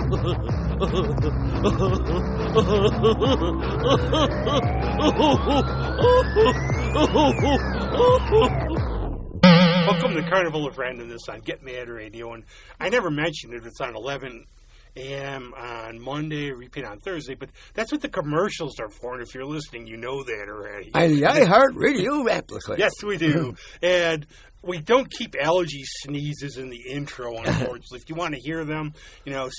Welcome to Carnival of Randomness on Get Mad Radio, and I never mentioned it. It's on 11 a.m. on Monday, repeat on Thursday, but that's what the commercials are for, and if you're listening, you know that already. And the iHeartRadio replica. Yes, we do. And we don't keep allergy sneezes in the intro, unfortunately. If you want to hear them,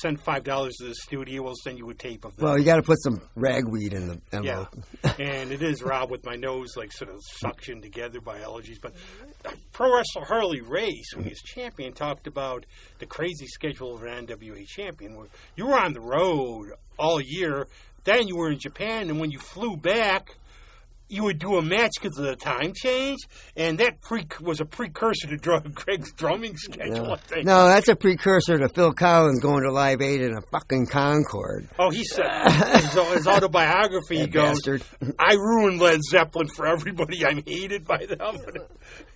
send $5 to the studio. We'll send you a tape of them. Well, you got to put some ragweed in the envelope. Yeah. And it is Rob with my nose sort of suctioned together by allergies. But pro wrestler Harley Race, when he was champion, talked about the crazy schedule of an NWA champion, where you were on the road all year, then you were in Japan, and when you flew back, you would do a match because of the time change, and that was a precursor to Greg's drumming schedule, I think. No, that's a precursor to Phil Collins going to Live Aid in a fucking Concorde. Oh, he said, his autobiography, he goes, bastard. I ruined Led Zeppelin for everybody. I'm hated by them.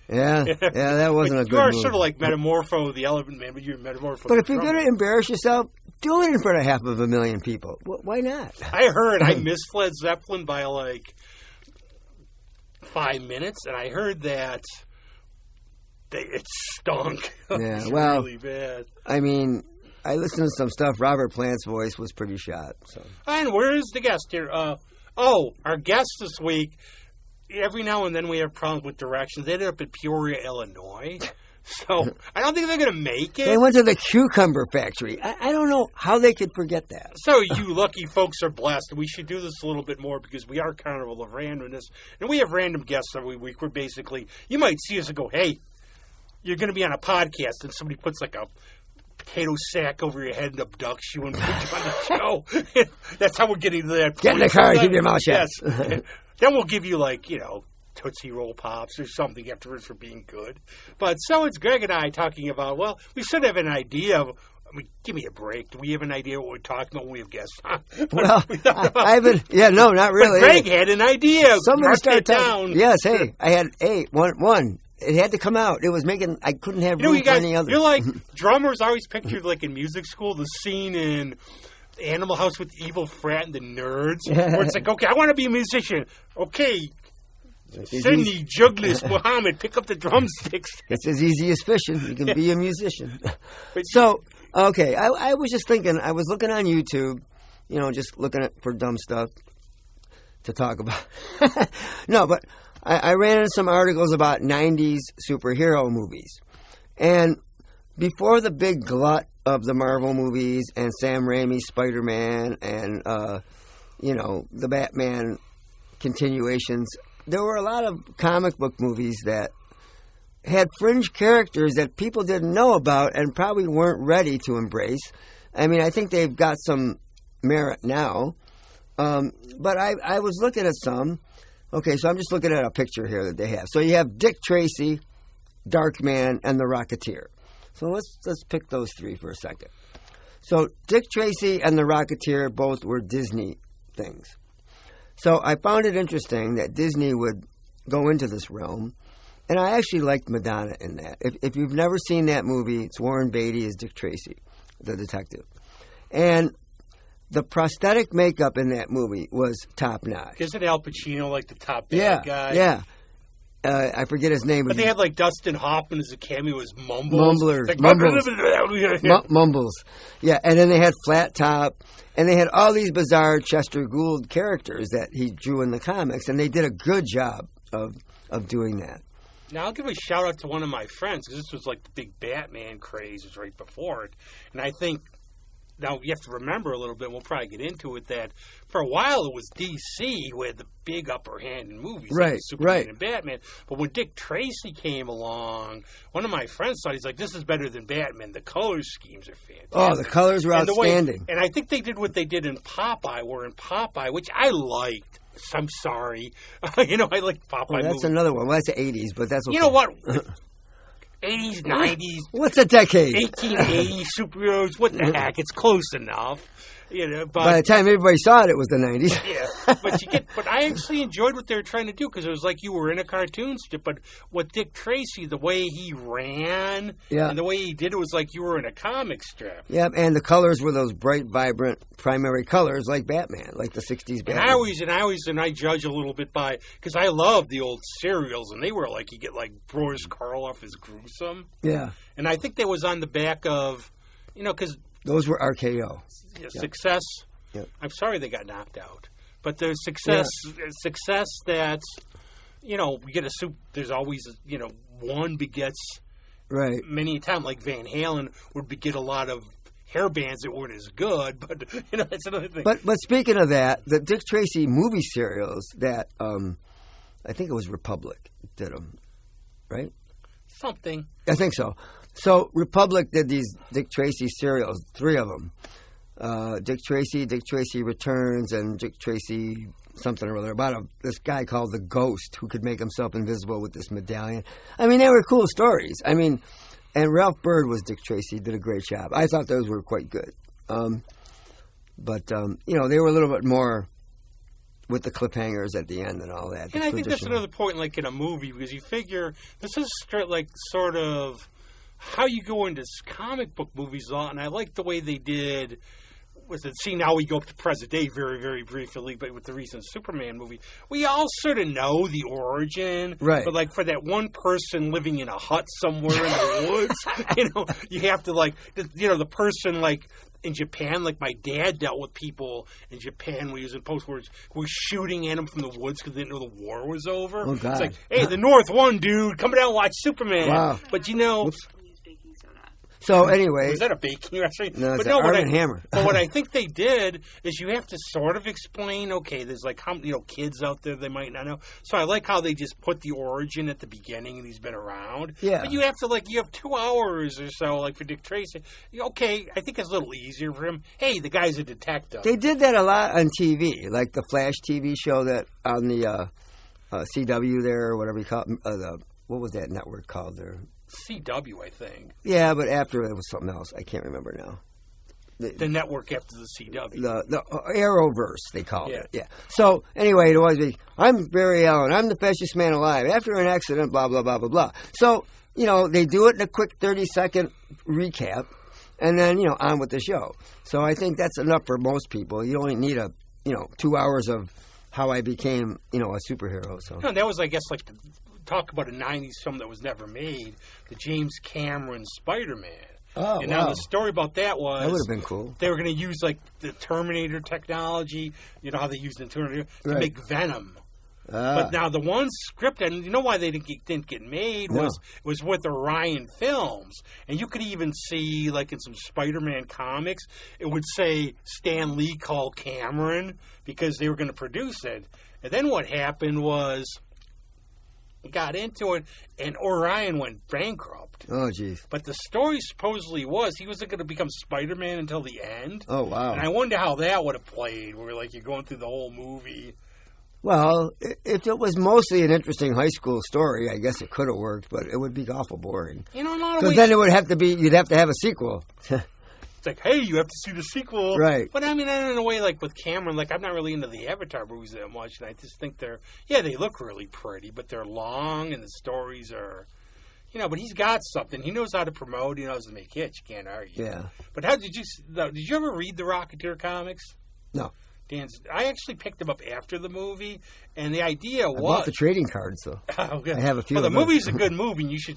Yeah, that wasn't a good You are move. sort of like Metamorpho, the Elephant Man, but you're Metamorpho. But if you're going to embarrass yourself, do it in front of 500,000 people. Why not? I heard I missed Led Zeppelin by 5 minutes, and I heard that it stunk. Yeah, It was well, really bad. I mean, I listened to some stuff. Robert Plant's voice was pretty shot. So. And where is the guest here? Our guest this week, every now and then we have problems with directions. They ended up in Peoria, Illinois. So I don't think they're going to make it. They went to the cucumber factory. I don't know how they could forget that. So you lucky folks are blessed. We should do this a little bit more because we are Carnival of Randomness. And we have random guests every week. We're basically, you might see us and go, hey, you're going to be on a podcast, and somebody puts a potato sack over your head and abducts you and puts you on the show. That's how we're getting to that point. Get in the car and keep your mouth shut. Yes. Then we'll give you Tootsie Roll Pops or something afterwards for being good. But so it's Greg and I talking about, we should have an idea of, give me a break. Do we have an idea what we're talking about when we have guests on? Well, I haven't, no, not really. But Greg had an idea. Somebody started down. Yes, hey, I had one. It had to come out. It was I couldn't have room for any others. You're like, drummers always pictured in music school, the scene in Animal House with the Evil Frat and the Nerds, where it's okay, I want to be a musician. Okay, Sidney, Juglis, Muhammad, pick up the drumsticks. It's as easy as fishing. You can be a musician. So, okay, I was just thinking, I was looking on YouTube, just looking for dumb stuff to talk about. No, but I ran into some articles about 90s superhero movies. And before the big glut of the Marvel movies and Sam Raimi's Spider-Man and, the Batman continuations, there were a lot of comic book movies that had fringe characters that people didn't know about and probably weren't ready to embrace. I mean, I think they've got some merit now. But I was looking at some. Okay, so I'm just looking at a picture here that they have. So you have Dick Tracy, Darkman, and the Rocketeer. So let's pick those three for a second. So Dick Tracy and the Rocketeer both were Disney things. So I found it interesting that Disney would go into this realm, and I actually liked Madonna in that. If you've never seen that movie, it's Warren Beatty as Dick Tracy, the detective. And the prosthetic makeup in that movie was top-notch. Isn't Al Pacino the top bad guy? Yeah. I forget his name. But they had Dustin Hoffman as a cameo as Mumbles. Mumbles. Yeah, and then they had Flat Top, and they had all these bizarre Chester Gould characters that he drew in the comics, and they did a good job of doing that. Now, I'll give a shout-out to one of my friends, because this was the big Batman craze was right before it, and I think now, you have to remember a little bit, and we'll probably get into it, that for a while it was DC who had the big upper hand in movies. Right, Superman and Batman. But when Dick Tracy came along, one of my friends thought, he's like, this is better than Batman. The color schemes are fantastic. Oh, the colors were outstanding. And I think they did what they did in Popeye, which I liked. I'm sorry. I like Popeye movies. That's another one. Well, that's the 80s, but that's okay. You know what? 80s, 90s. What's a decade? 1880 superheroes. What the heck? It's close enough. But by the time everybody saw it, it was the 90s. Yeah, but I actually enjoyed what they were trying to do because it was like you were in a cartoon strip. But what Dick Tracy, the way he ran, and the way he did it was like you were in a comic strip. Yeah, and the colors were those bright, vibrant primary colors like Batman, like the 60s Batman. And I judge a little bit by, because I love the old serials, and they were like, you get like Boris Karloff is gruesome. Yeah. And I think that was on the back of, because those were RKO. Success. Yep. I'm sorry they got knocked out, but there's success that's, we get a soup. There's always, one begets many a time. Like Van Halen would beget a lot of hair bands that weren't as good, but that's another thing. But speaking of that, the Dick Tracy movie serials that I think it was Republic did them, right? Something. I think so. So Republic did these Dick Tracy serials, 3 of them. Dick Tracy Returns, and Dick Tracy something or other, about this guy called the Ghost who could make himself invisible with this medallion. I mean, they were cool stories. I mean, and Ralph Bird was Dick Tracy, did a great job. I thought those were quite good. But they were a little bit more with the cliffhangers at the end and all that. And I think that's another point, like in a movie, because you figure this is sort of how you go into comic book movies a lot, and I like the way they did. Now we go up to present day very, very briefly, but with the recent Superman movie, we all sort of know the origin. Right. But like for that one person living in a hut somewhere in the woods, you have to the person like in Japan, like my dad dealt with people in Japan when he was in post-wars who were shooting at him from the woods because they didn't know the war was over. Oh, God. It's like, hey, the North won, dude. Come down and watch Superman. Wow. But Whoops. So anyway, was that a baking restaurant? No, it's Arm & Hammer. But what I think they did is you have to sort of explain. Okay, there's like how kids out there they might not know. So I like how they just put the origin at the beginning and he's been around. Yeah. But you have to you have 2 hours or so like for Dick Tracy. Okay, I think it's a little easier for him. Hey, the guy's a detective. They did that a lot on TV, like the Flash TV show that on the CW there or whatever you call it. What was that network called there? CW, I think. Yeah, but after it was something else. I can't remember now. The network after the CW. The Arrowverse, they called it. Yeah. So, anyway, it was I'm Barry Allen. I'm the fastest man alive. After an accident, blah, blah, blah, blah, blah. So, they do it in a quick 30-second recap, and then, on with the show. So I think that's enough for most people. You only need 2 hours of how I became, a superhero. So that was, I guess, talk about a 90s film that was never made, the James Cameron Spider-Man. Oh, and now the story about that was... That would have been cool. They were going to use, the Terminator technology, how they used in Terminator, to make Venom. But now the one script, and you know why they didn't get made, was with Orion Films. And you could even see, in some Spider-Man comics, it would say Stan Lee called Cameron because they were going to produce it. And then what happened was... got into it, and Orion went bankrupt. Oh, jeez. But the story supposedly was he wasn't going to become Spider-Man until the end. Oh, wow. And I wonder how that would have played, where you're going through the whole movie. Well, if it was mostly an interesting high school story, I guess it could have worked, but it would be awful boring. In a lot of ways. Because then it would have to be, you'd have to have a sequel. It's hey, you have to see the sequel. Right. But I mean, in a way, with Cameron, I'm not really into the Avatar movies that much, and I just think they look really pretty, but they're long, and the stories are, but he's got something. He knows how to promote, he knows how to make hits, you can't argue. Yeah. But did you ever read the Rocketeer comics? No. I actually picked them up after the movie, and the idea was... I bought the trading cards, so I have a few. Well, the movie's a good movie, and you should...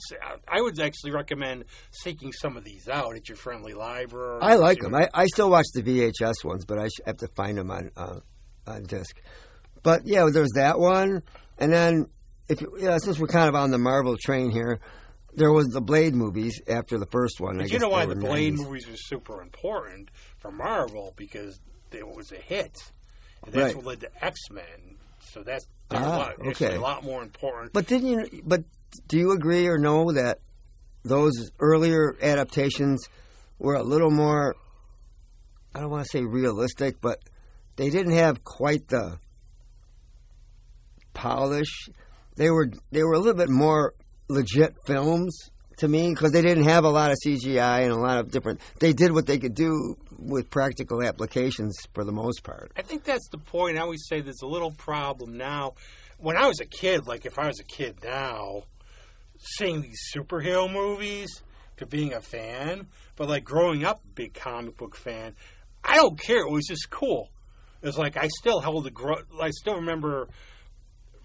I would actually recommend seeking some of these out at your friendly library. I like them. I still watch the VHS ones, but I have to find them on disc. But, yeah, there's that one. And then, since we're kind of on the Marvel train here, there was the Blade movies after the first one. But you know why the Blade movies were super important for Marvel? Because... it was a hit, and that's what led to X-Men. So that's a lot more important. But But do you agree or know that those earlier adaptations were a little more? I don't want to say realistic, but they didn't have quite the polish. They were a little bit more legit films to me because they didn't have a lot of CGI and a lot of different. They did what they could do with practical applications for the most part. I think that's the point. I always say there's a little problem now. When I was a kid, like if I was a kid now, seeing these superhero movies to being a fan, but like growing up a big comic book fan, I don't care. It was just cool. It was like I still remember a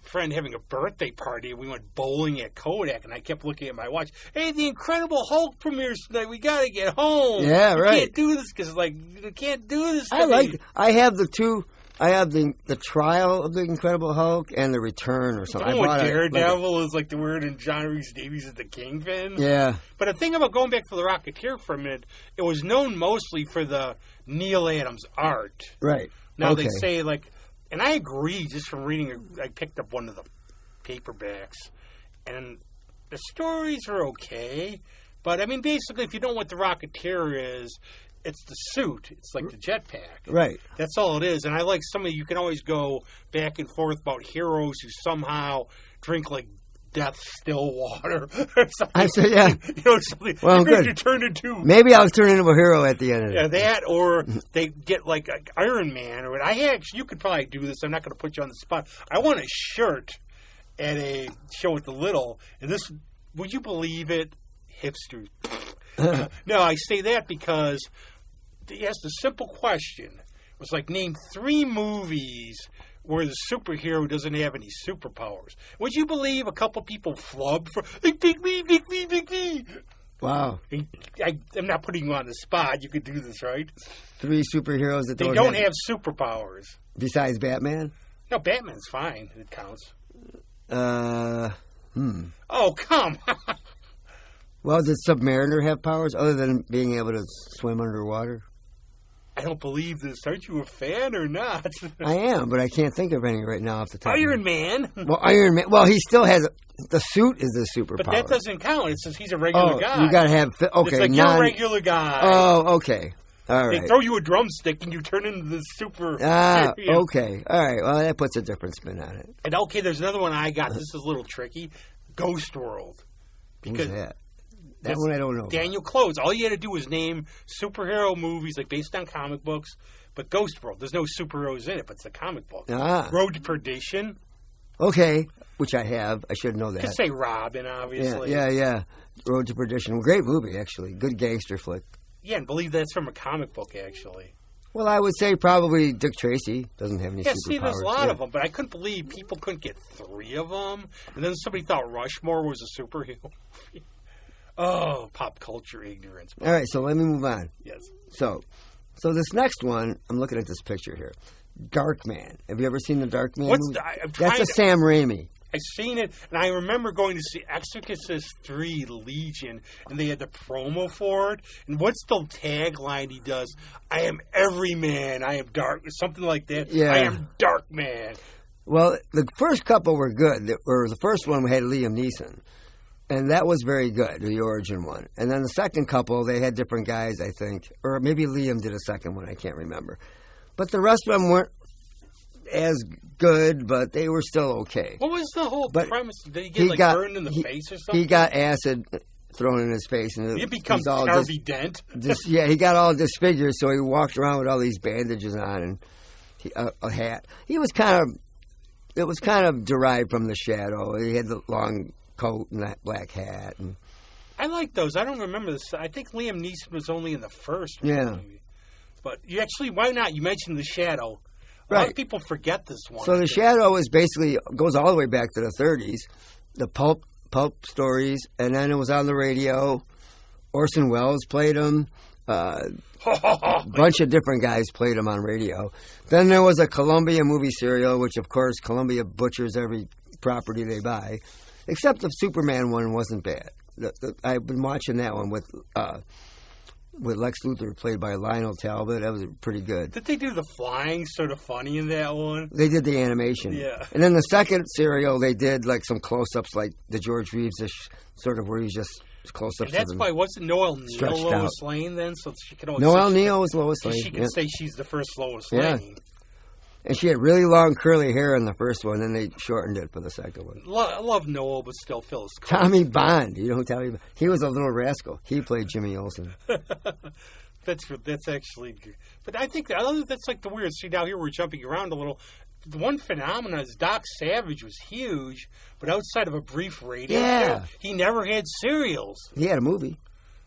friend having a birthday party and we went bowling at Kodak and I kept looking at my watch. Hey, the Incredible Hulk premieres tonight. We got to get home. Yeah, right. You can't do this because like you can't do this. I have the two. I have the trial of the Incredible Hulk and the Return or something. The one with Daredevil is like the word in John Rhys Davies is the Kingpin. Yeah. But the thing about going back to the Rocketeer for a minute, it was known mostly for the Neil Adams art. Right. Now they say like, and I agree just from reading, I picked up one of the paperbacks, and the stories are okay. But I mean, basically, if you don't know what the Rocketeer is, it's the suit. It's like the jetpack. Right. That's all it is. And I like you can always go back and forth about heroes who somehow drink like death still water or something. I said, yeah. Something. Well, good. You turn into. Maybe I'll turn into a hero at the end of it. Yeah, that, or they get like Iron Man, or you could probably do this. I'm not going to put you on the spot. I want a shirt at a show at the Little, and this, would you believe it, hipsters? No, I say that because he asked a simple question. It was like, name 3 movies where the superhero doesn't have any superpowers. Would you believe a couple people flubbed for, like, pick me? Wow. I'm not putting you on the spot. You could do this, right? 3 superheroes that they don't have superpowers. Besides Batman? No, Batman's fine. It counts. Oh, come on. Well, does Submariner have powers other than being able to swim underwater? I don't believe this. Aren't you a fan or not? I am, but I can't think of any right now off the top. Iron Man. Well, Iron Man. Well, he still has the suit is the superpower. But that doesn't count. It says he's a regular guy. You got to have okay. It's like you're a regular guy. Oh, okay. All right. They throw you a drumstick and you turn into the super. Okay. All right. Well, that puts a different spin on it. And okay, there's another one I got. This is a little tricky. Ghost World. Who's that? That one I don't know. Daniel Close. All you had to do was name superhero movies like based on comic books. But Ghost World, there's no superheroes in it, but it's a comic book. Road to Perdition. Okay, which I have. I should know that. You could say Robin, obviously. Yeah. Road to Perdition. Great movie, actually. Good gangster flick. Yeah, and believe that's from a comic book, actually. Well, I would say probably Dick Tracy doesn't have any superpowers. See, there's a lot of them, but I couldn't believe people couldn't get 3 of them. And then somebody thought Rushmore was a superhero movie. Oh, pop culture ignorance. All right, so let me move on. Yes. So this next one, I'm looking at this picture here. Darkman. Have you ever seen the Darkman movie? That's a Sam Raimi. I've seen it, and I remember going to see Exorcist 3 Legion, and they had the promo for it. And what's the tagline he does? I am every man. I am dark. Something like that. Yeah. I am Darkman. Well, the first couple were good. The first one we had Liam Neeson. And that was very good, the origin one. And then the second couple, they had different guys, I think. Or maybe Liam did a second one, I can't remember. But the rest of them weren't as good, but they were still okay. What was the whole premise? Did he get burned in the face or something? He got acid thrown in his face. And he becomes Harvey Dent. He got all disfigured, so he walked around with all these bandages on and a hat. It was kind of derived from The Shadow. He had the long coat and that black hat. And I like those. I don't remember this. I think Liam Neeson was only in the first one. Yeah. But you actually, why not? You mentioned The Shadow. A right. lot of people forget this one. So The Shadow is basically, goes all the way back to the 30s. The pulp stories. And then it was on the radio. Orson Welles played them. A bunch of different guys played them on radio. Then there was a Columbia movie serial, which of course Columbia butchers every property they buy. Except the Superman one wasn't bad. I've been watching that one with Lex Luthor, played by Lionel Talbot. That was pretty good. Did they do the flying sort of funny in that one? They did the animation. Yeah. And then the second serial, they did like some close-ups, like the George Reeves-ish sort of where he's just close-ups. And that's why wasn't Noel Neal Lois Lane then? So she could always Noel Neal was Lois Lane. She could say she's the first Lois Lane. And she had really long curly hair in the first one, and they shortened it for the second one. I love Noel, but still Phyllis. Tommy Bond. You know who Tommy Bond? He was a little rascal. He played Jimmy Olsen. That's actually good. But I think that's like the weird. See, now here we're jumping around a little. The one phenomenon is Doc Savage was huge, but outside of a brief radio show, he never had serials. He had a movie.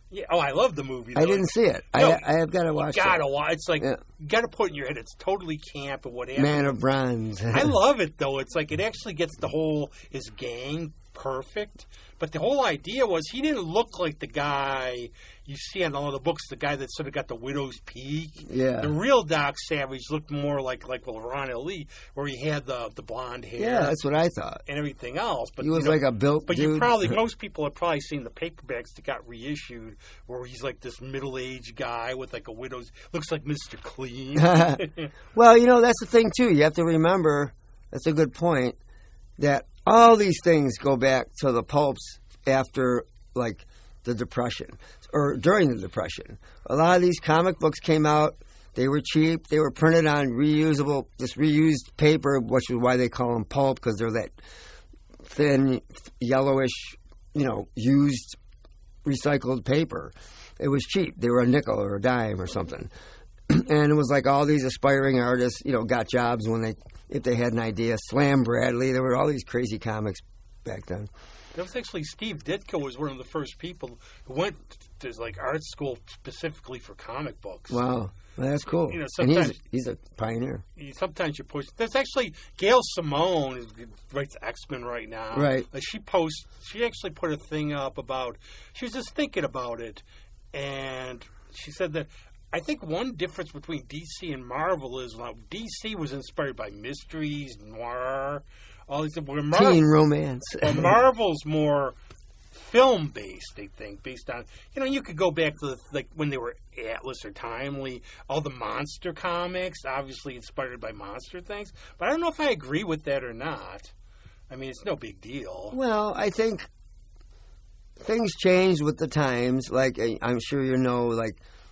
Yeah. Oh, I love the movie, though. I didn't see it. No, I have got to watch it. You got to watch. It's like, you got to put in your head, it's totally camp and what happened. Man of Bronze. I love it, though. It's like, it actually gets his gang perfect. But the whole idea was he didn't look like the guy you see on all the books, the guy that sort of got the widow's peak. Yeah. The real Doc Savage looked more like Ron Ali, where he had the blonde hair. Yeah, that's what I thought. And everything else. But he was like a built But dude. most people have probably seen the paperbacks that got reissued, where he's like this middle-aged guy with like a widow's, looks like Mr. Clean. Well, that's the thing, too. You have to remember, that's a good point, that all these things go back to the pulps after, like, the Depression, or during the Depression. A lot of these comic books came out, they were cheap, they were printed on reused paper, which is why they call them pulp, because they're that thin, yellowish, used, recycled paper. It was cheap. They were a nickel or a dime or something. And it was like all these aspiring artists, got jobs if they had an idea. Slam Bradley, there were all these crazy comics back then. That was actually Steve Ditko was one of the first people who went to like art school specifically for comic books. Wow, well, that's cool. Sometimes, and he's a pioneer. Sometimes you push. There's actually Gail Simone who writes X-Men right now. Right. She actually put a thing up about. She was just thinking about it, and she said that. I think one difference between DC and Marvel is DC was inspired by mysteries, noir, all these things. Teen romance. Well, Marvel's more film-based, they think, based on, you could go back to when they were Atlas or Timely, all the monster comics, obviously inspired by monster things. But I don't know if I agree with that or not. I mean, it's no big deal. Well, I think things changed with the times. Like, I'm sure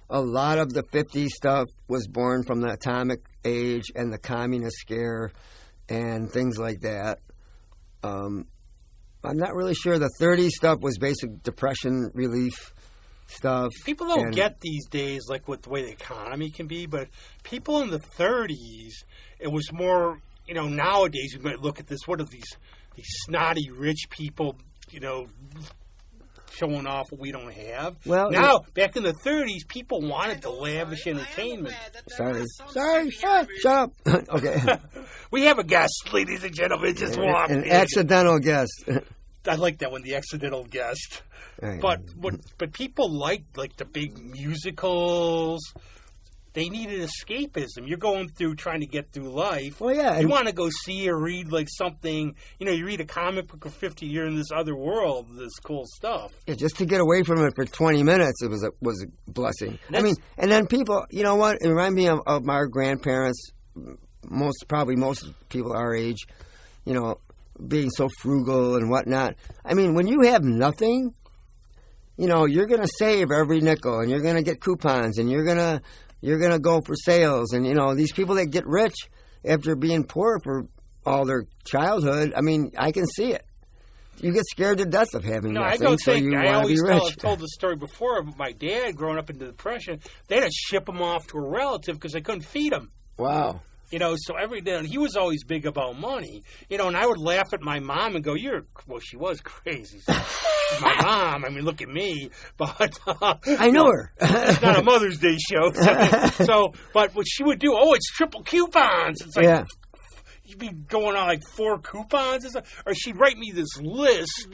a lot of the 50s stuff was born from the atomic age and the communist scare and things like that. I'm not really sure. The 30s stuff was basic depression relief stuff. People don't get these days, like, with the way the economy can be, but people in the 30s, it was more, nowadays we might look at this, what are these snotty rich people, showing off what we don't have. Well, now, back in the 30s, people wanted the lavish entertainment. Sorry, shut up. Okay. We have a guest, ladies and gentlemen, just walk in. An accidental guest. I like that one, the accidental guest. Right. But people like the big musicals. They needed escapism. You're going through trying to get through life. Well, yeah. You want to go see or read something. You read a comic book for 50, you're in this other world, this cool stuff. Yeah, just to get away from it for 20 minutes, it was a blessing. And then people, you know what? It reminded me of our grandparents. Most people our age, being so frugal and whatnot. I mean, when you have nothing, you're going to save every nickel, and you're going to get coupons, and you're going to go for sales. And, these people that get rich after being poor for all their childhood, I mean, I can see it. You get scared to death of having nothing, I always told the story before of my dad growing up in the Depression. They had to ship him off to a relative because they couldn't feed him. Wow. So every day, and he was always big about money, and I would laugh at my mom and go, she was crazy. So, my mom, I mean, look at me, but... I know her. It's not a Mother's Day show. But what she would do, it's triple coupons. It's like, you'd be going on 4 coupons, or she'd write me this list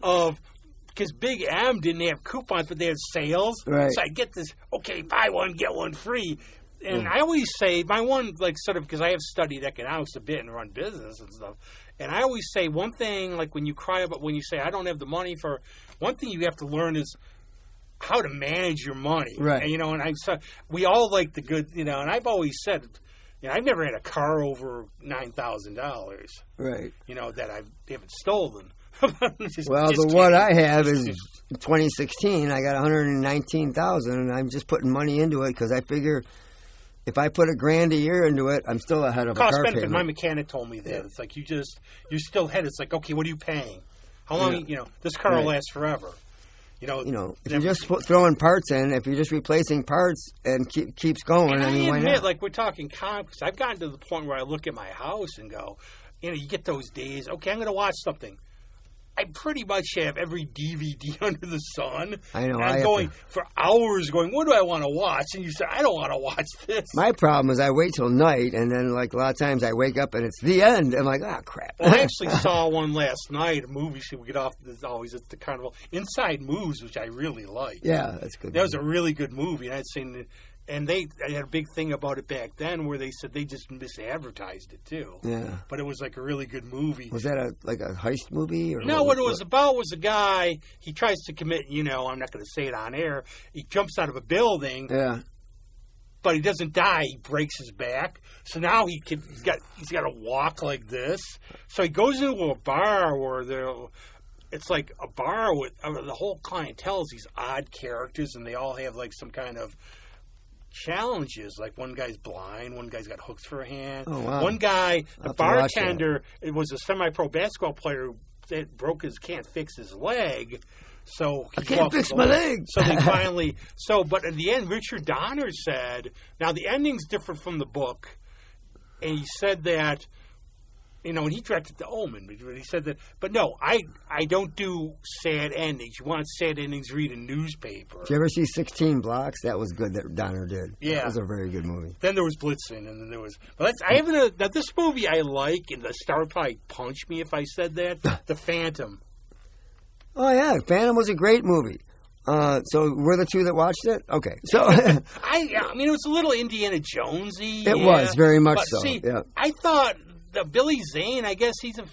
of... Because Big M didn't have coupons, but they had sales. Right. So I get this, buy one, get one free. And I always say, my one, because I have studied economics a bit and run business and stuff, and I always say one thing, when you say, I don't have the money for, one thing you have to learn is how to manage your money. Right. And, we all like the good, and I've always said, I've never had a car over $9,000. Right. That I haven't stolen. The one I have is 2016. I got $119,000, and I'm just putting money into it because I figure if I put $1,000 a year into it, I'm still ahead of a car payment. My mechanic told me that. It's like you're still ahead. It's like, okay, what are you paying? How long? This car will last forever. if you're just throwing parts in, if you're just replacing parts and keeps going, and I mean, why not? Like we're talking comics, I've gotten to the point where I look at my house and go, you get those days. Okay, I'm going to watch something. I pretty much have every DVD under the sun. I know. And I'm going for hours going, what do I want to watch? And you say, I don't want to watch this. My problem is I wait till night, and then, like, a lot of times I wake up and it's the end. I'm like, crap. Well, I actually saw one last night, a movie, so we get off, it's the Carnival, Inside Moves, which I really like. Yeah, that's good. That was a really good movie, and I'd seen it. And I had a big thing about it back then where they said they just misadvertised it, too. Yeah. But it was like a really good movie. Was that a heist movie? Or no, what it was about was a guy, he tries to commit, I'm not going to say it on air, he jumps out of a building. Yeah. But he doesn't die. He breaks his back. So now he's got to walk like this. So he goes into a bar where it's like a bar with the whole clientele is these odd characters, and they all have like some kind of challenges. Like one guy's blind, one guy's got hooks for a hand. Oh, wow. One guy, the bartender, it was a semi-pro basketball player that can't fix his leg. So I can't fix my leg. So they finally. But in the end, Richard Donner said, now the ending's different from the book, and he said that, and he directed The Omen, but he said that, but no, I don't do sad endings. You want sad endings, read a newspaper. Did you ever see 16 Blocks? That was good that Donner did. Yeah. That was a very good movie. Then there was Blitzen, and then there was, now this movie I like, and the star would probably punch me if I said that, The Phantom. Oh, yeah. Phantom was a great movie. So we're the two that watched it? Okay. So I mean, it was a little Indiana Jonesy. It was, very much but so. See, yeah. I thought Billy Zane, I guess he's a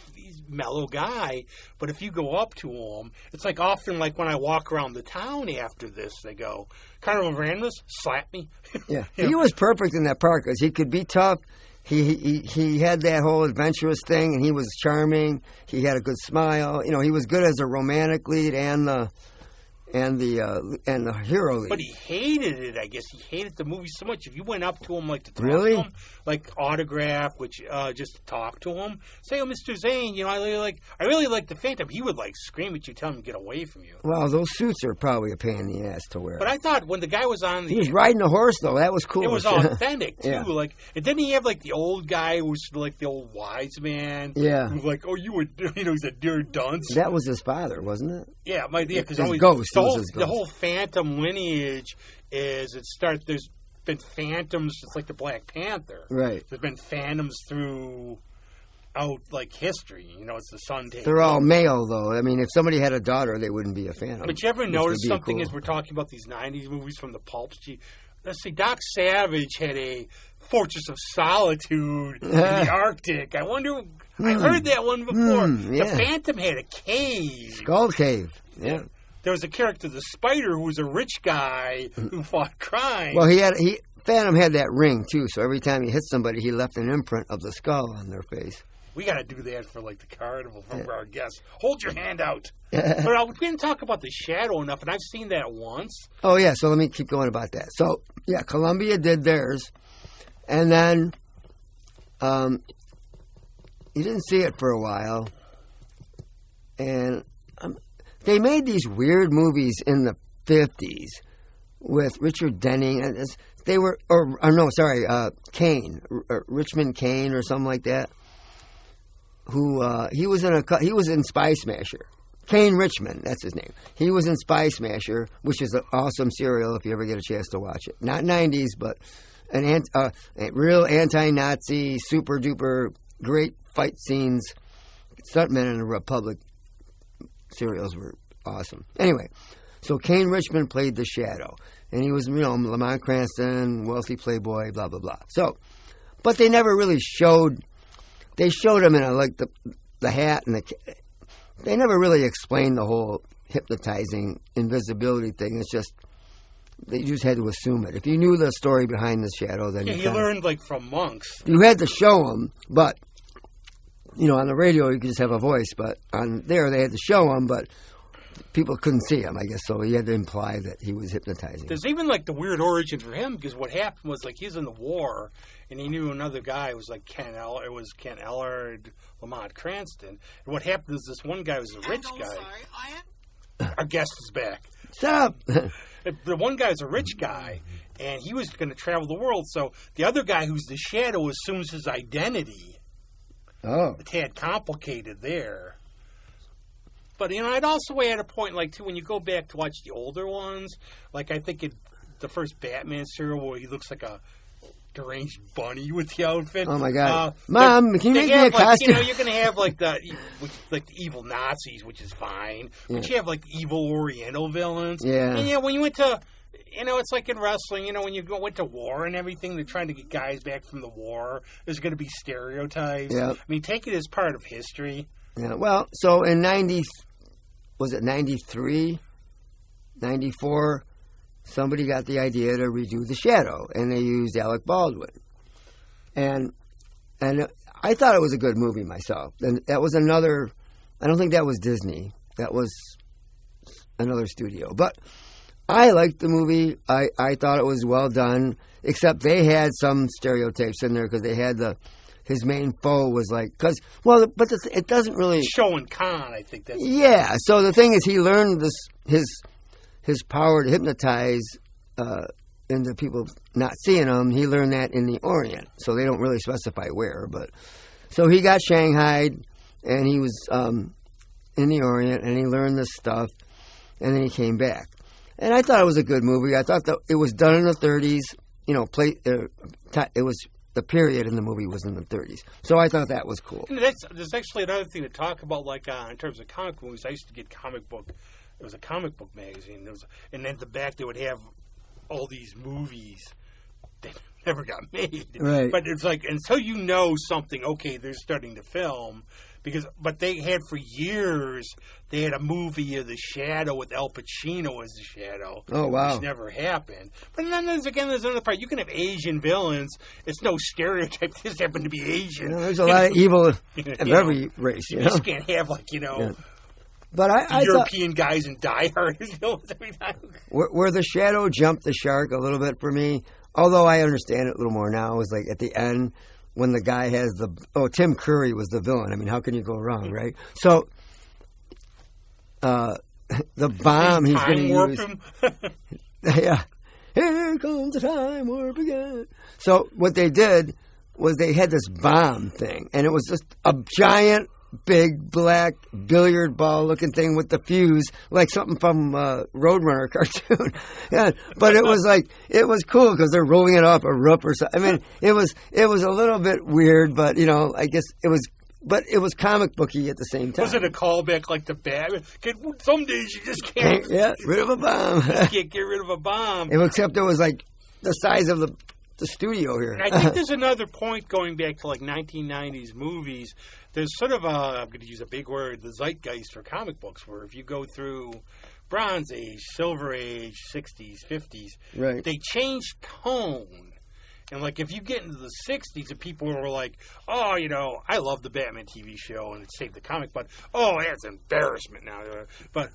mellow guy, but if you go up to him, it's like often like when I walk around the town after this, they go, Carnival of Randomness, slap me. Yeah. He was perfect in that part because he could be tough. He had that whole adventurous thing, and he was charming. He had a good smile. He was good as a romantic lead and the hero lead. But he hated it, I guess. He hated the movie so much. If you went up to him, like, to talk really? to him, like, autograph, just to talk to him, say, oh, Mr. Zane, I really like The Phantom, he would, like, scream at you, tell him to get away from you. Well, those suits are probably a pain in the ass to wear. But I thought when the guy was on He was riding a horse, though. That was cool. It was authentic, too. Yeah. Like, and didn't he have, like, the old guy who was, like, the old wise man? Yeah. Who was like, oh, you were, he's a dear dunce. That was his father, wasn't it? Yeah, because his ghost. The whole Phantom lineage there's been phantoms, it's like the Black Panther. Right. There's been phantoms throughout, like, history. It's the sun taking. They're all male, though. I mean, if somebody had a daughter, they wouldn't be a phantom. But you ever notice something as we're talking about these 90s movies from the pulps? Let's see, Doc Savage had a Fortress of Solitude in the Arctic. I wonder, I heard that one before. Yeah. The Phantom had a cave. Skull Cave, yeah. There was a character, the Spider, who was a rich guy who fought crime. Well, Phantom had that ring, too, so every time he hit somebody, he left an imprint of the skull on their face. We got to do that for, like, the carnival for our guests. Hold your hand out. But we didn't talk about the Shadow enough, and I've seen that once. Oh, yeah, so let me keep going about that. So, yeah, Columbia did theirs, and then you didn't see it for a while, and they made these weird movies in the 50s with Richard Denning, and Kane, Richmond Kane or something like that. He was in Spy Smasher. Kane Richmond, that's his name. He was in Spy Smasher, which is an awesome serial if you ever get a chance to watch it. Not 90s, but a real anti-Nazi, super duper great fight scenes. Stuntmen in the Republic serials were awesome. Anyway, so Kane Richmond played the Shadow, and he was, Lamont Cranston, wealthy playboy, blah blah blah. So, but they never really showed. They showed him in the hat and they never really explained the whole hypnotizing invisibility thing. It's just they just had to assume it. If you knew the story behind the Shadow, then you learned like from monks. You had to show him, but on the radio you could just have a voice, but on there they had to show him, but people couldn't see him, I guess, so he had to imply that he was hypnotizing. There's even like the weird origin for him, because what happened was like he's in the war, and he knew another guy who was like Ken Ellard, Lamont Cranston. And what happened is this one guy was a rich guy. Sorry, our guest is back. Shut up. The one guy's a rich guy, and he was going to travel the world. So the other guy, who's the Shadow, assumes his identity. Oh. It's had complicated there. But, I'd also add a point, like, too, when you go back to watch the older ones, like, I think the first Batman serial where he looks like a deranged bunny with the outfit. Oh, my God. Mom, can you make me a costume? You're going to have, like, the evil Nazis, which is fine. But you have, like, evil Oriental villains. Yeah. And, when you went to... it's like in wrestling, when you went to war and everything, they're trying to get guys back from the war. There's going to be stereotypes. Yeah. I mean, take it as part of history. Yeah, well, so in 93, 94, somebody got the idea to redo The Shadow, and they used Alec Baldwin. And I thought it was a good movie myself. And that was another, I don't think that was Disney. That was another studio. But I liked the movie. I thought it was well done, except they had some stereotypes in there because they had his main foe was like, it doesn't really... Showing Khan, I think that's... Yeah, so the thing is he learned his power to hypnotize into people not seeing him. He learned that in the Orient, so they don't really specify where. But so he got shanghaied, and he was in the Orient, and he learned this stuff, and then he came back. And I thought it was a good movie. I thought that it was done in the 30s. It was... The period in the movie was in the 30s. So I thought that was cool. And there's actually another thing to talk about, like in terms of comic movies. I used to get comic book. It was a comic book magazine. And at the back they would have all these movies that never got made. Right. But it's like, until you know something, okay, they're starting to film. But they had for years, they had a movie of The Shadow with Al Pacino as The Shadow. Oh, wow. Which never happened. But then there's another part. You can have Asian villains. It's no stereotype. They just happen to be Asian. There's a lot of evil in every race. You just can't have, Yeah. But I European guys in Die Hard as villains every time. Where The Shadow jumped the shark a little bit for me, although I understand it a little more now, is like at the end, when the guy has Tim Curry was the villain. I mean, how can you go wrong, right? So, the bomb he's going to use... Him. Yeah. Here comes the time warp again. So, what they did was they had this bomb thing, and it was just a giant, big, black, billiard ball looking thing with the fuse, like something from Roadrunner cartoon. Yeah, but it was cool because they're rolling it off a roof or something. I mean, it was a little bit weird, but I guess it was comic booky at the same time. Was it a callback like the Batman? Some days you just can't. Yeah, rid of a bomb. You can't get rid of a bomb. Except it was like the size of the studio here. And I think there's another point going back to like 1990s movies. There's sort of I'm going to use a big word, the zeitgeist for comic books, where if you go through Bronze Age, Silver Age, 60s, 50s, right, they change tone. And, like, if you get into the 60s and people were like, oh, I love the Batman TV show and it saved the comic, but, oh, that's embarrassment now. But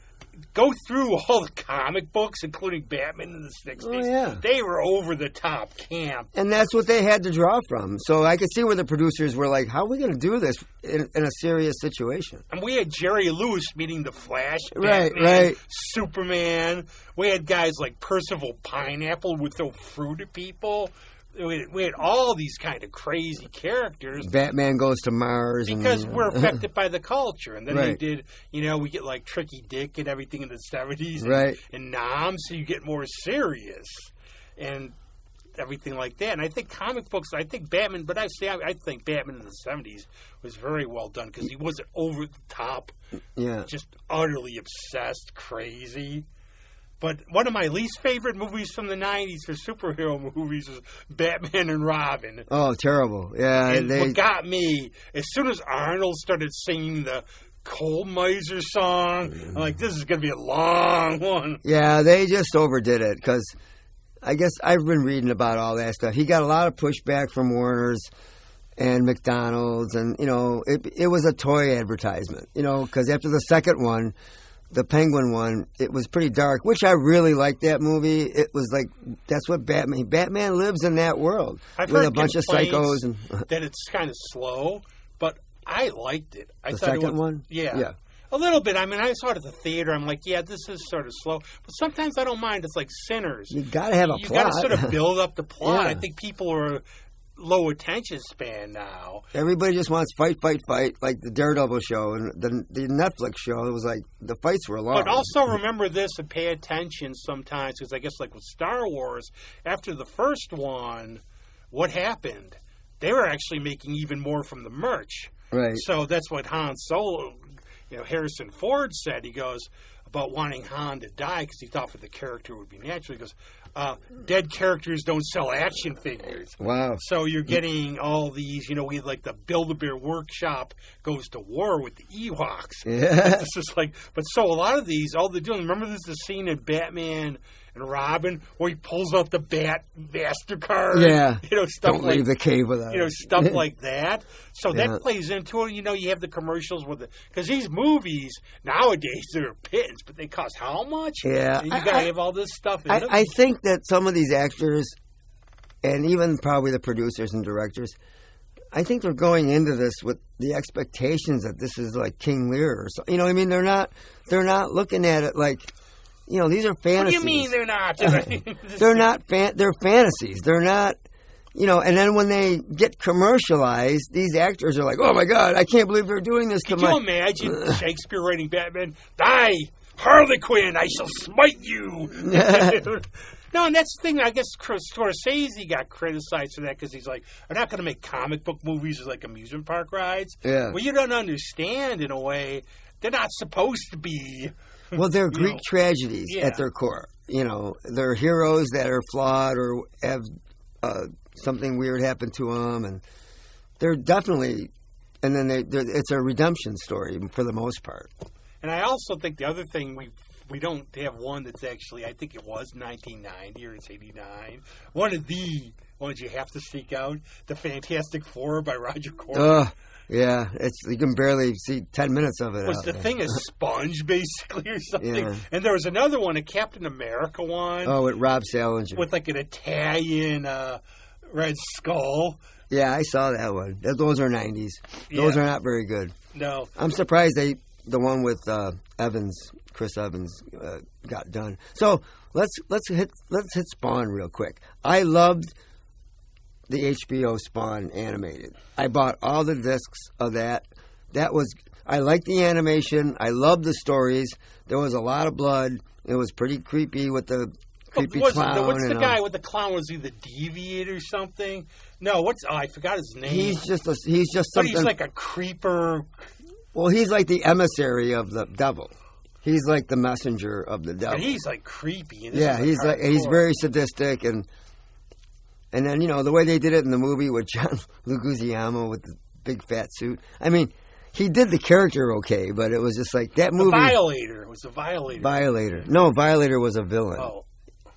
go through all the comic books, including Batman in the 60s. Oh, yeah. They were over-the-top camp. And that's what they had to draw from. So I could see where the producers were like, how are we going to do this in a serious situation? And we had Jerry Lewis meeting the Flash, right, Batman, right. Superman. We had guys like Percival Pineapple would throw fruit at people. We had all these kind of crazy characters. Batman goes to Mars. Because we're affected by the culture. And then right. they did, we get like Tricky Dick and everything in the 70s. Right. And Nom, so you get more serious. And everything like that. And I think comic books, I think Batman, but I think Batman in the 70s was very well done because he wasn't over the top. Yeah. Just utterly obsessed, crazy. But one of my least favorite movies from the 90s for superhero movies was Batman and Robin. Oh, terrible. Yeah. And what got me, as soon as Arnold started singing the Coal Miser song, I'm like, this is going to be a long one. Yeah, they just overdid it because I guess I've been reading about all that stuff. He got a lot of pushback from Warner's and McDonald's, and, it was a toy advertisement, because after the second one, the Penguin one, it was pretty dark, which I really liked that movie. It was like, that's what Batman lives in that world. I've with heard a bunch of psychos. And that it's kind of slow, but I liked it. The second one? Yeah. A little bit. I mean, I saw it at the theater. I'm like, yeah, this is sort of slow. But sometimes I don't mind. It's like Sinners. You got to have a plot. You got to sort of build up the plot. Yeah. I think people are low attention span now. Everybody just wants fight, like the Daredevil show and the Netflix show. It was like the fights were long. But also remember this and pay attention sometimes, because I guess like with Star Wars, after the first one, what happened? They were actually making even more from the merch. Right. So that's what Han Solo, Harrison Ford said. He goes about wanting Han to die because he thought for the character would be natural. He goes, dead characters don't sell action figures. Wow. So you're getting all these, we had like the Build-A-Bear Workshop goes to war with the Ewoks. Yeah. It's just like, but so a lot of these, all they're doing, remember there's the scene in Batman and Robin where he pulls out the Bat MasterCard? Yeah. Stuff Don't like, leave the cave without it. stuff like that. So Yeah. that plays into it. You have the commercials with it. Because these movies, nowadays, they're pittance, but they cost how much? Yeah. And you got to have all this stuff in them. I think that some of these actors, and even probably the producers and directors, I think they're going into this with the expectations that this is like King Lear or something. You know what I mean? They're not looking at it like, these are fantasies. What do you mean they're not? They're not. They're fantasies. They're not. And then when they get commercialized, these actors are like, "Oh my God, I can't believe they're doing this to Could my." you imagine Shakespeare writing Batman? Die, Harlequin! I shall smite you. No, and that's the thing. I guess Scorsese got criticized for that because he's like, "I'm not going to make comic book movies as like amusement park rides." Yeah. Well, you don't understand in a way. They're not supposed to be. Well, they're Greek tragedies at their core. They're heroes that are flawed or have something weird happen to them, and they're definitely. And then it's a redemption story for the most part. And I also think the other thing we don't have one that's actually, I think it was 1990 or it's 89. One of the ones you have to seek out, The Fantastic Four by Roger Corman. Yeah, you can barely see 10 minutes of it. Was the thing a sponge, basically, or something? Yeah. And there was another one, a Captain America one. Oh, with Rob Salinger. With like an Italian Red Skull. Yeah, I saw that one. Those are 90s. Those are not very good. No. I'm surprised the one with Chris Evans, got done. So let's hit Spawn real quick. I loved the HBO Spawn animated. I bought all the discs of that. I liked the animation. I loved the stories. There was a lot of blood. It was pretty creepy with the creepy clown. What's the guy with the clown? Was he the Deviant or something? No, I forgot his name. He's just But something. he's like a creeper. Well, he's like the emissary of the devil. He's like the messenger of the devil. And he's like creepy. And he's very sadistic and then the way they did it in the movie with John Leguizamo with the big fat suit. I mean, he did the character okay, but it was just like that movie. Violator. It was a Violator. Violator. No, Violator was a villain. Oh.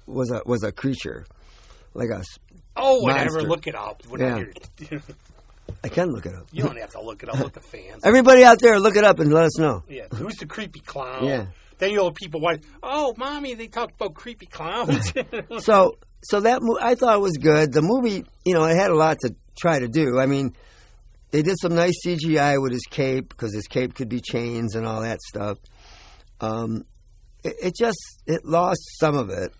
Was a creature, like a. Whatever. Monster. Look it up. I can look it up. You don't have to look it up. Let the fans. Everybody out there, look it up and let us know. Yeah. Who's the creepy clown? Yeah. Then you'll have people like, "Oh, mommy, they talked about creepy clowns." So that I thought it was good. The movie, it had a lot to try to do. I mean, they did some nice CGI with his cape because his cape could be chains and all that stuff. It lost some of it.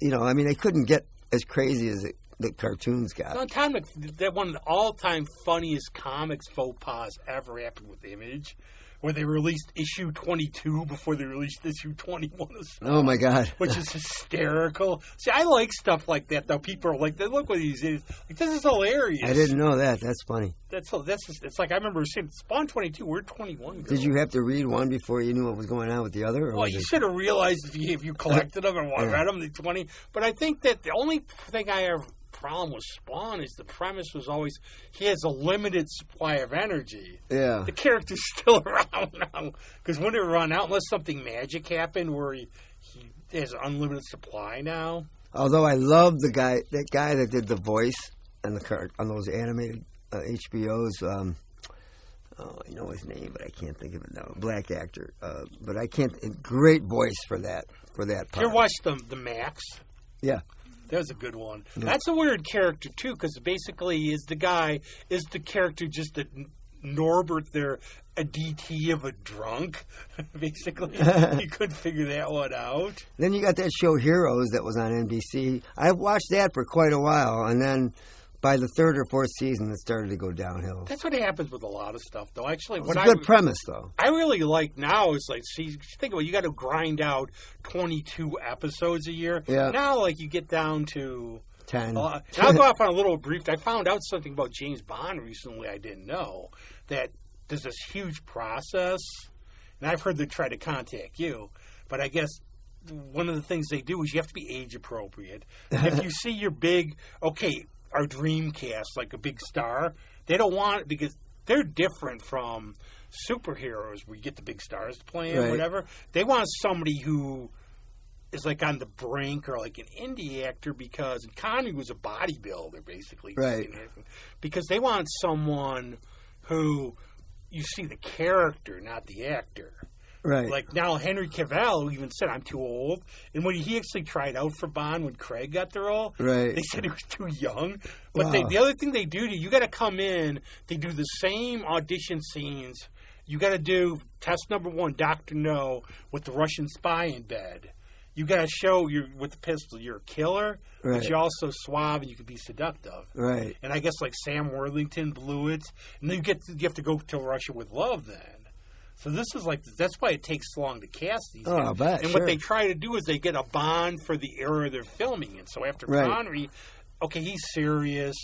I mean, they couldn't get as crazy as the cartoons got. That one of the all-time funniest comics faux pas ever happened with Image, where they released issue 22 before they released issue 21. Oh, my God. Which is hysterical. See, I like stuff like that, though. People are like, look what he's in. Like, this is hilarious. I didn't know that. That's funny. It's like I remember seeing Spawn 22, we're 21. Did you have to read one before you knew what was going on with the other? Well, you should have realized if you collected them and read them, the 20. But I think that the only thing I have problem with Spawn is the premise was always he has a limited supply of energy. Yeah. The character's still around now because when it run out, unless something magic happened where he has an unlimited supply now. Although I love that guy that did the voice on those animated HBO's. I know his name, but I can't think of it now. Black actor, but I can't. Great voice for that part. You ever watched the Max? Yeah. That was a good one. Yeah. Yeah. That's a weird character, too, because basically is the character just that Norbert there a DT of a drunk? Basically, you couldn't figure that one out. Then you got that show Heroes that was on NBC. I watched that for quite a while, and then by the third or fourth season, it started to go downhill. That's what happens with a lot of stuff, though. Actually, It's a good premise, though. I really like now is like, see, think about it, you got to grind out 22 episodes a year. Yeah. Now, like, you get down to 10. and I'll go off on a little brief. I found out something about James Bond recently I didn't know, that there's this huge process, and I've heard they try to contact you, but I guess one of the things they do is you have to be age appropriate. If you see your big, our dream cast, like a big star, they don't want it because they're different from superheroes where you get the big stars to play in, whatever. They want somebody who is like on the brink or like an indie actor because Connery was a bodybuilder, basically. Right. Because they want someone who you see the character, not the actor. Right. Like now, Henry Cavill even said, I'm too old. And when he actually tried out for Bond when Craig got the role, they said he was too young. But the other thing they do you got to come in, they do the same audition scenes. You got to do test number 1, Dr. No, with the Russian spy in bed. You got to show with the pistol you're a killer, but you're also suave and you can be seductive. Right. And I guess like Sam Worthington blew it. And then you have to go to Russia with Love then. So this is like, that's why it takes so long to cast these guys. I bet, and what they try to do is they get a Bond for the era they're filming in. So after Connery, he's serious.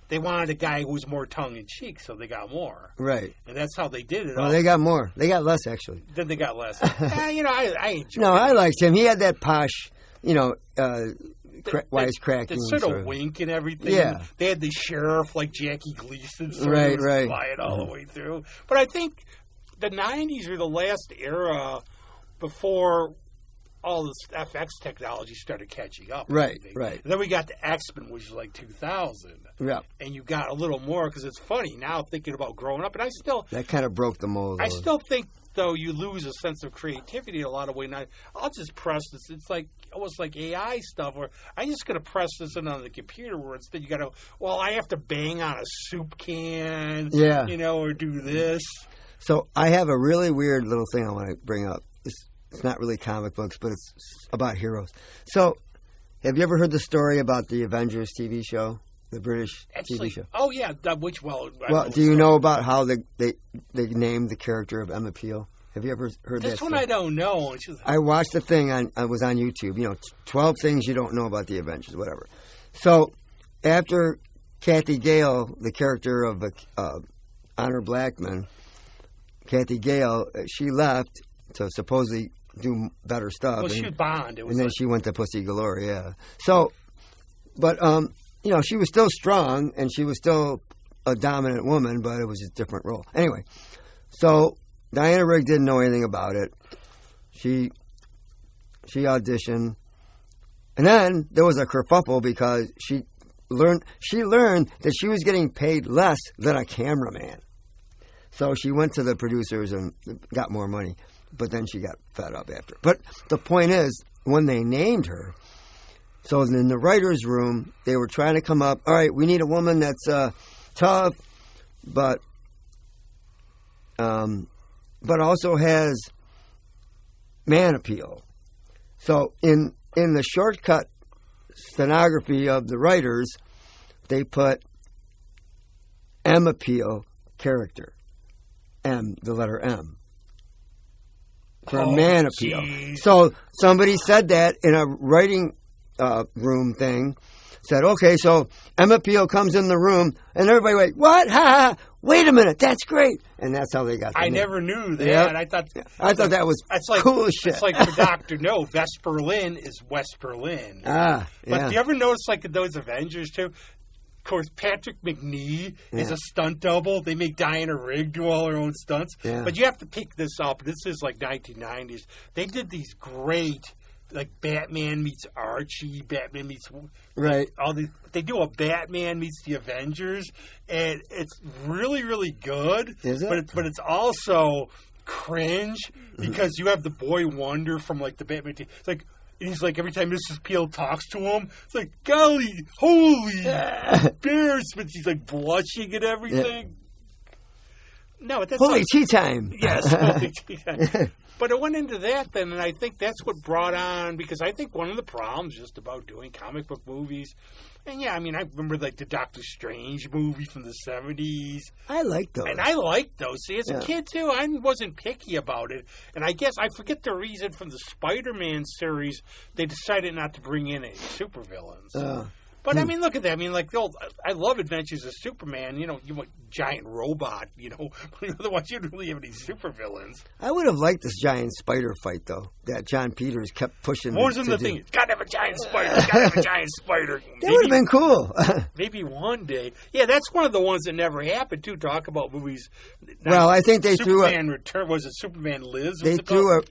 They wanted a guy who was more tongue-in-cheek, so they got more. Right. And that's how they did it. Well, they got more. They got less, actually. Then they got less. I enjoy it. No, I liked him. He had that posh, wisecracking. The sort of wink and everything. Yeah. They had the sheriff like Jackie Gleason. Right. Quiet all the way through. But I think the 90s are the last era before all this FX technology started catching up. Right. And then we got the X-Men, which was like 2000. Yeah. And you got a little more, because it's funny now thinking about growing up. And I still... That kind of broke the mold. I still think, though, you lose a sense of creativity in a lot of ways. Now, I'll just press this. It's like almost like AI stuff where I'm just going to press this in on the computer where instead you got to, I have to bang on a soup can, or do this. So I have a really weird little thing I want to bring up. It's not really comic books, but it's about heroes. So, have you ever heard the story about the Avengers TV show, the British TV show? Oh yeah, do you know about how they named the character of Emma Peel? Have you ever heard that? This one I don't know. I watched the thing I was on YouTube. 12 things you don't know about the Avengers, whatever. So, after Kathy Gale, the character of Honor Blackman, Kathy Gale, she left to supposedly do better stuff. Well, she was Bond. And then she went to Pussy Galore, yeah. So, but, she was still strong, and she was still a dominant woman, but it was a different role. Anyway, so Diana Rigg didn't know anything about it. She auditioned. And then there was a kerfuffle because she learned that she was getting paid less than a cameraman. So she went to the producers and got more money. But then she got fed up after. But the point is, when they named her, so in the writer's room, they were trying to come up, all right, we need a woman that's tough, but also has man appeal. So in the shortcut stenography of the writers, they put M appeal character. M, the letter M. For a man appeal. Geez. So somebody said that in a writing room thing. Said, okay, so Emma Peel comes in the room, and everybody went, what? Ha ha! Wait a minute, that's great. And that's how they got the name. Never knew that. Yep. I thought that was cool as shit. It's like for Dr. No, Vesperlin is West Berlin. But do you ever notice, like, those Avengers, too? Of course, Patrick McNee is a stunt double. They make Diana Rigg do all her own stunts. Yeah. But you have to pick this up. This is like 1990s. They did these great, like Batman meets Archie, Batman meets... Right. They do a Batman meets the Avengers, and it's really, really good. Is it? But it's also cringe because you have the Boy Wonder from, like, the Batman team. It's like... And he's like, every time Mrs. Peel talks to him, it's like, golly, holy bears. But she's like blushing and everything. No, but that's holy tea time. Yes, holy tea time. But it went into that then, and I think that's what brought on, because I think one of the problems just about doing comic book movies, and yeah, I mean, I remember like the Doctor Strange movie from the 70s. I like those. And I liked those. See, as a kid, too, I wasn't picky about it. And I guess, I forget the reason from the Spider-Man series, they decided not to bring in any supervillains. But, I mean, look at that. I mean, like, I love Adventures of Superman. You want giant robot, But otherwise, you don't really have any supervillains. I would have liked this giant spider fight, though, that John Peters kept pushing. What was the thing? Gotta have a giant spider. Gotta have a giant spider. That would have been cool. Maybe one day. Yeah, that's one of the ones that never happened, too. Talk about movies. Well, I think they Superman Return. Was it Superman Lives? They threw a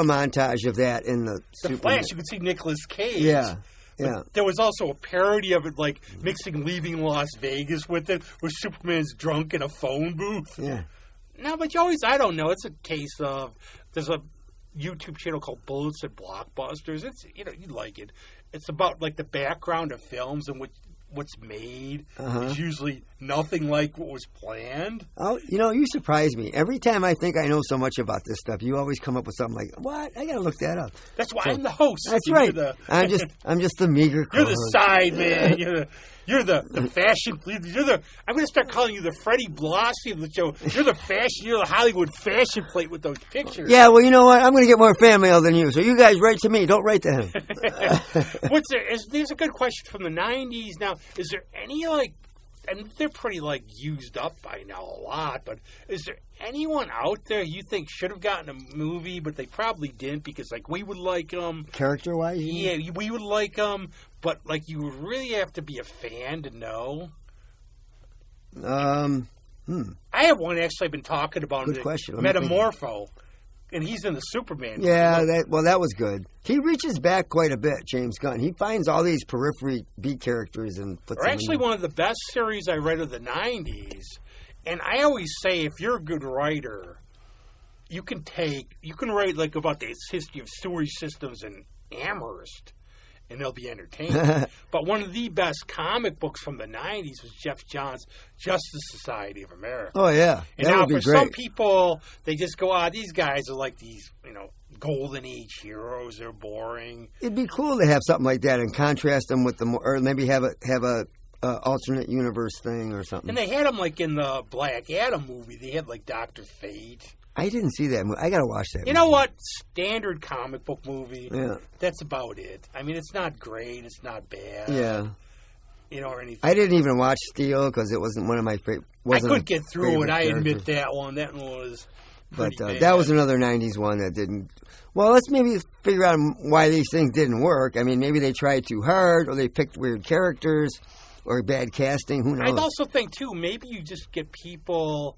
montage of that in the Flash. You could see Nicolas Cage. Yeah. Yeah. There was also a parody of it, like mixing Leaving Las Vegas with it, where Superman's drunk in a phone booth. Yeah. No, but I don't know. It's a case of, there's a YouTube channel called Bullets at Blockbusters. It's, you'd like it. It's about like the background of films and what's made. It's usually nothing like what was planned. Oh, you surprise me. Every time I think I know so much about this stuff, you always come up with something like, "What? I got to look that up." That's why I'm the host. That's right. I'm just the meager. You're the side man. You're the fashion. I'm going to start calling you the Freddie Blassie of the show. You're the fashion. You're the Hollywood fashion plate with those pictures. Yeah, well, you know what? I'm going to get more fan mail than you. So you guys write to me. Don't write to him. There's a good question from the 90s. Now, is there any and they're pretty used up by now a lot, but is there anyone out there you think should have gotten a movie, but they probably didn't because we would like them? Character-wise? Yeah, we would like them, but you would really have to be a fan to know. I have one actually I've been talking about. Good question. Metamorpho. And he's in the Superman. Yeah, that was good. He reaches back quite a bit, James Gunn. He finds all these periphery B characters and puts them actually one of the best series I read of the 90s. And I always say if you're a good writer, you can write about the history of sewage systems in Amherst, and they'll be entertaining. But one of the best comic books from the 90s was Jeff Johns' Justice Society of America. Oh, yeah. And now for some people, they just go, these guys are like these, golden age heroes. They're boring. It'd be cool to have something like that and contrast them with or maybe have a alternate universe thing or something. And they had them in the Black Adam movie. They had Dr. Fate. I didn't see that movie. I got to watch that movie. You know what? Standard comic book movie. Yeah. That's about it. I mean, it's not great. It's not bad. Yeah. Or anything. I didn't even watch Steel because it wasn't one of my favorite. I couldn't get through it. I admit that one. That one was pretty bad. That was another 90s one that didn't. Well, let's maybe figure out why these things didn't work. I mean, maybe they tried too hard or they picked weird characters or bad casting. Who knows? I also think, too, maybe you just get people.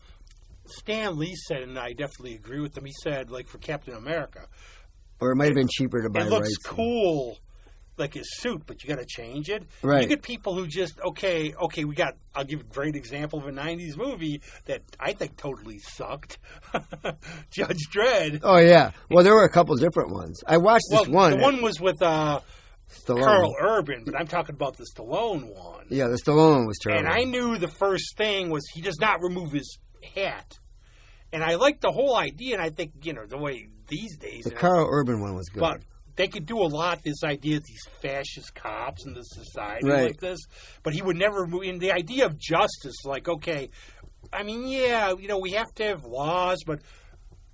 Stan Lee said, and I definitely agree with him, he said, for Captain America. Or it might have been cheaper to buy rights. It looks cool, his suit, but you got to change it. Right. You get people who just, I'll give a great example of a 90s movie that I think totally sucked. Judge Dredd. Oh, yeah. Well, there were a couple different ones. I watched this one. The one was with Carl Urban, but I'm talking about the Stallone one. Yeah, the Stallone one was terrible. And I knew the first thing was he does not remove his hat. And I like the whole idea, and I think, the way these days... The Carl Urban one was good. But they could do a lot, this idea of these fascist cops in this society like this. But he would never remove... And the idea of justice, I mean, we have to have laws, but...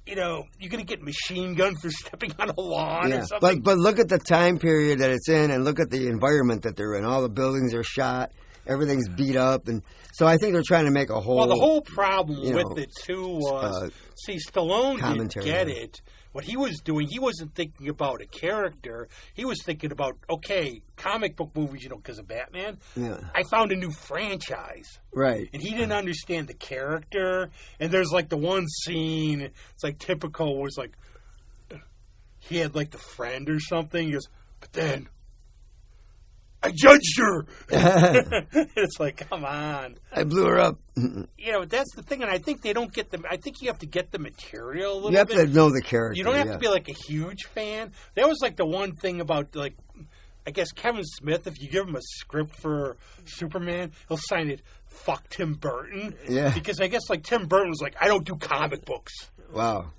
you're going to get machine gunned for stepping on a lawn or something. But look at the time period that it's in, and look at the environment that they're in. All the buildings are shot. Everything's beat up, and so I think they're trying to make a whole... Well, the whole problem with it, too, was... Stallone didn't get it. What he was doing, he wasn't thinking about a character. He was thinking about, comic book movies, because of Batman. Yeah. I found a new franchise. Right. And he didn't understand the character. And there's, the one scene, it's, typical, where it's, he had, the friend or something. He goes, but then... I judged her. It's come on. I blew her up. That's the thing, and I think they don't get I think you have to get the material a little bit. You have to know the character. You don't have to be a huge fan. That was the one thing about I guess Kevin Smith, if you give him a script for Superman, he'll sign it, "Fuck Tim Burton." Yeah. Because I guess, like, Tim Burton was like, I don't do comic books. Wow.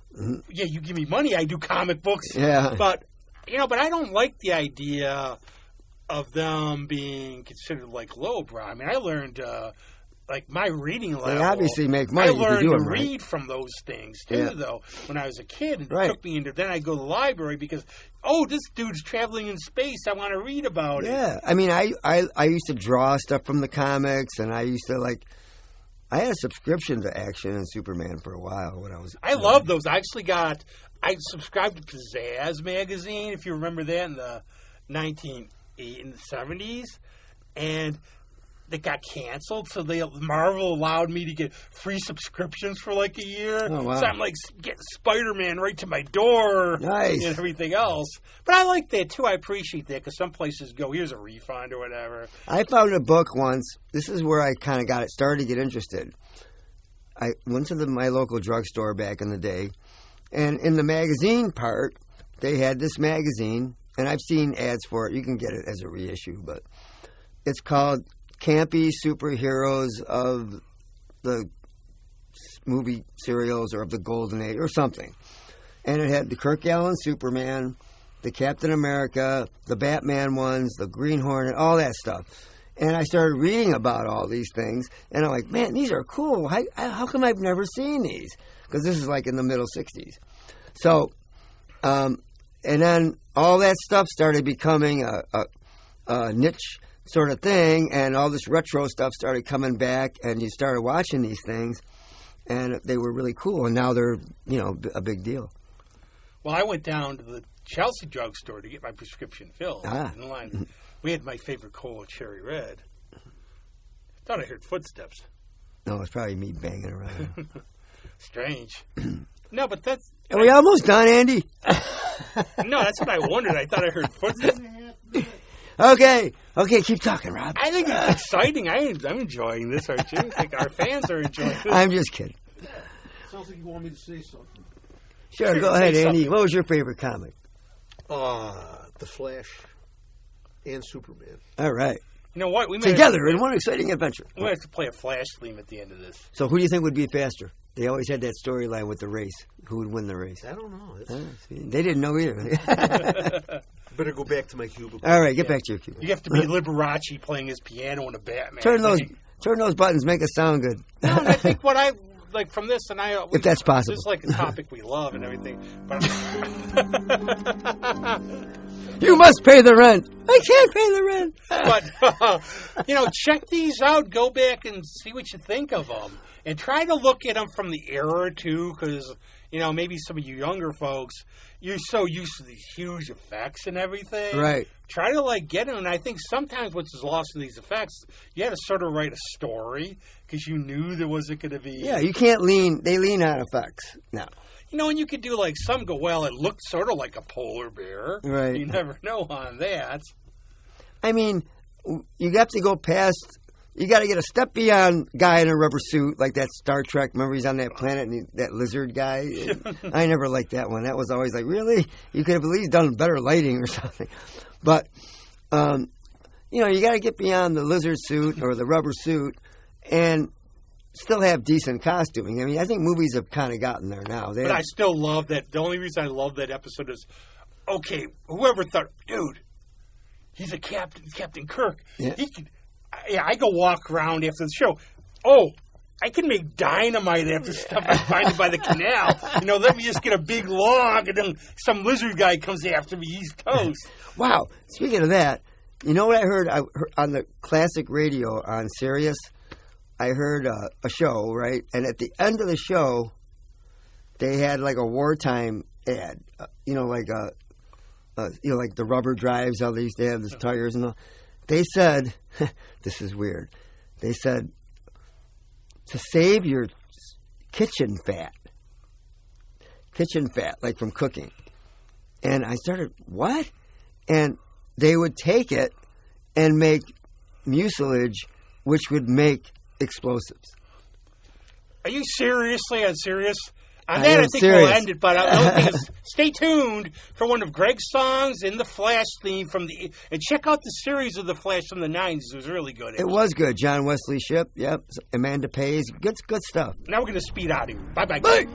Yeah, you give me money, I do comic books. Yeah. But, but I don't like the idea of them being considered, like, lowbrow. I mean, I learned, like, my reading level. They obviously make money I if you learned do to them right. read from those things, too, though, when I was a kid. And Right. it took me into, then I'd go to the library because, this dude's traveling in space. I want to read about it. Yeah. I mean, I used to draw stuff from the comics, and I used to, like, I had a subscription to Action and Superman for a while when I was... I love those. I subscribed to Pizzazz magazine, if you remember that, in the 1970s, and they got canceled, so Marvel allowed me to get free subscriptions for like a year. Oh, wow. So I'm like getting Spider-Man right to my door. Nice. And everything else. But I like that too. I appreciate that because some places go, here's a refund or whatever. I found a book once. This is where I kind of started to get interested. I went to my local drugstore back in the day, and in the magazine part, they had this magazine, and I've seen ads for it. You can get it as a reissue, but it's called Campy Superheroes of the movie serials or of the Golden Age or something. And it had the Kirk Allen Superman, the Captain America, the Batman ones, the Green Hornet, all that stuff. And I started reading about all these things, and I'm like, man, these are cool. How come I've never seen these? Because this is like in the middle 60s. So, and then all that stuff started becoming a niche sort of thing, and all this retro stuff started coming back, and you started watching these things, and they were really cool, and now they're, a big deal. Well, I went down to the Chelsea drugstore to get my prescription filled. In line. We had my favorite cola, Cherry Red. Thought I heard footsteps. No, it's probably me banging around. Strange. No, but that's... Are we almost done, Andy? No, that's what I wondered. I thought I heard footsteps. Okay, keep talking, Rob. I think it's exciting. I'm enjoying this, aren't you? I think our fans are enjoying this. I'm just kidding. Sounds like you want me to say something. Sure, go ahead, Andy. What was your favorite comic? The Flash and Superman. All right. You know what? We Together in one exciting adventure. We have to play a Flash theme at the end of this. So who do you think would be faster? They always had that storyline with the race. Who would win the race? I don't know. They didn't know either. Better go back to my cubicle. All right, get back to your cubicle. You have to be Liberace playing his piano in a Batman. Turn those buttons, make it sound good. No, and I think what I like from this, and if that's possible, this is like a topic we love and everything. But you must pay the rent. I can't pay the rent. But check these out. Go back and see what you think of them, and try to look at them from the era too, because maybe some of you younger folks, you're so used to these huge effects and everything. Right. Try to get them, and I think sometimes what's lost in these effects, you had to sort of write a story because you knew there wasn't going to be. Yeah, you can't lean. They lean on effects now. And you could do some go, well, it looked sort of like a polar bear. Right. You never know on that. I mean, you have to go past. You got to get a step beyond guy in a rubber suit like that Star Trek. Remember, he's on that planet and that lizard guy. I never liked that one. That was always like, really? You could have at least done better lighting or something. But you got to get beyond the lizard suit or the rubber suit and still have decent costuming. I mean, I think movies have kind of gotten there now. But I still love that. The only reason I love that episode is, okay, whoever thought, dude, he's a Captain Kirk. Yeah. He could. Yeah, I go walk around after the show. Oh, I can make dynamite after stuff I find by the canal. Let me just get a big log, and then some lizard guy comes after me. He's toast. Wow. Speaking of that, you know what I heard on the classic radio on Sirius? I heard a show, right? And at the end of the show, they had like a wartime ad. Like the rubber drives, how they used to have the tires and all. They said, this is weird. They said, to save your kitchen fat, like from cooking. And I started, what? And they would take it and make mucilage, which would make explosives. Are you seriously on serious? On that, I am think serious. we'll end it. But the only thing is, stay tuned for one of Greg's songs in the Flash theme and check out the series of the Flash from the '90s. It was really good. It was good. John Wesley Shipp. Yep. Amanda Pays. Good stuff. Now we're going to speed out of here. Bye. Bye.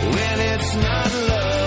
When it's not love.